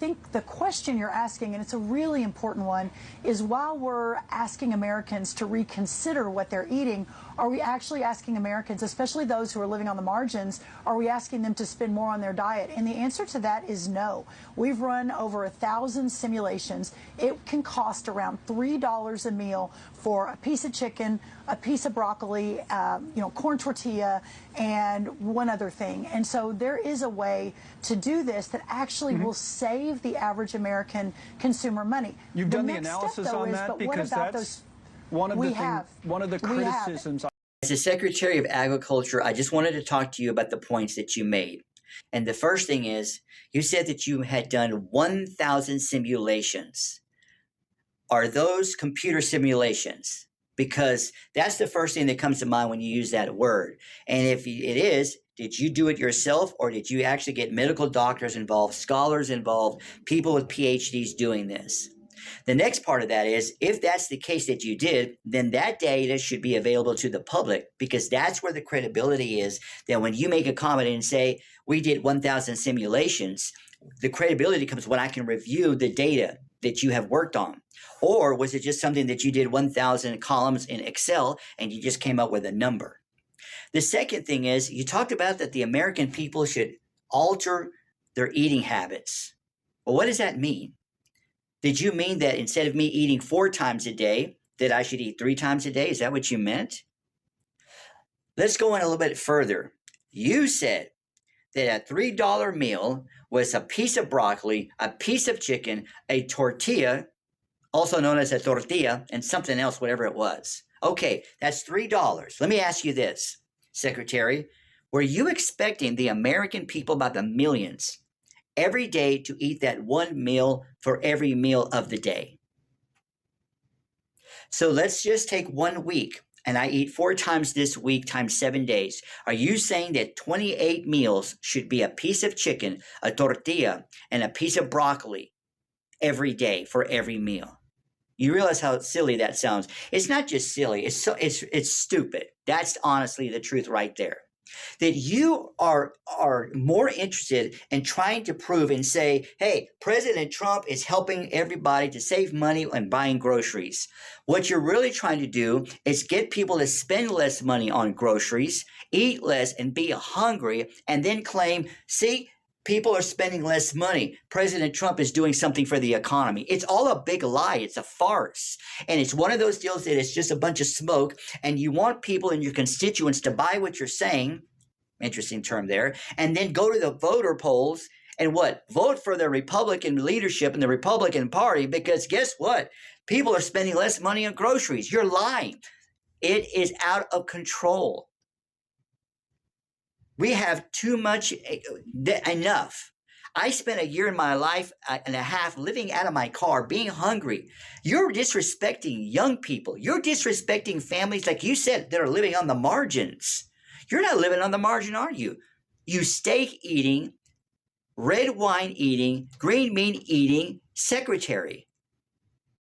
think the question you're asking, and it's a really important one, is while we're asking Americans to reconsider what they're eating, are we actually asking Americans, especially those who are living on the margins, are we asking them to spend more on their diet? And the answer to that is no. We've run over 1,000 simulations. It can cost around $3 a meal for a piece of chicken, a piece of broccoli, corn tortilla, and one other thing. And so there is a way to do this that actually will save the average American consumer money. You've done the analysis on that, because that's one of the criticisms. As the Secretary of Agriculture, I just wanted to talk to you about the points that you made. And the first thing is, you said that you had done 1,000 simulations. Are those computer simulations? Because that's the first thing that comes to mind when you use that word. And if it is, did you do it yourself, or did you actually get medical doctors involved, scholars involved, people with PhDs doing this? The next part of that is, if that's the case that you did, then that data should be available to the public, because that's where the credibility is, that when you make a comment and say, we did 1,000 simulations, the credibility comes when I can review the data that you have worked on. Or was it just something that you did 1,000 columns in Excel and you just came up with a number? The second thing is, you talked about that the American people should alter their eating habits. Well, what does that mean? Did you mean that instead of me eating 4 times a day, that I should eat 3 times a day? Is that what you meant? Let's go in a little bit further. You said that a $3 meal was a piece of broccoli, a piece of chicken, a tortilla, also known as a tortilla, and something else, whatever it was. Okay, that's $3. Let me ask you this, Secretary. Were you expecting the American people by the millions every day to eat that one meal for every meal of the day? So let's just take 1 week, and I eat 4 times this week times 7 days. Are you saying that 28 meals should be a piece of chicken, a tortilla, and a piece of broccoli every day for every meal? You realize how silly that sounds. It's not just silly, it's stupid. That's honestly the truth right there. That you are more interested in trying to prove and say, hey, President Trump is helping everybody to save money on buying groceries. What you're really trying to do is get people to spend less money on groceries, eat less, and be hungry, and then claim, see, people are spending less money. President Trump is doing something for the economy. It's all a big lie. It's a farce. And it's one of those deals that it's just a bunch of smoke, and you want people and your constituents to buy what you're saying, interesting term there, and then go to the voter polls and what? Vote for the Republican leadership and the Republican Party, because guess what? People are spending less money on groceries. You're lying. It is out of control. We have too much, enough. I spent a year in my life and a half living out of my car, being hungry. You're disrespecting young people. You're disrespecting families, like you said, that are living on the margins. You're not living on the margin, are you? You steak eating, red wine eating, green meat eating secretary.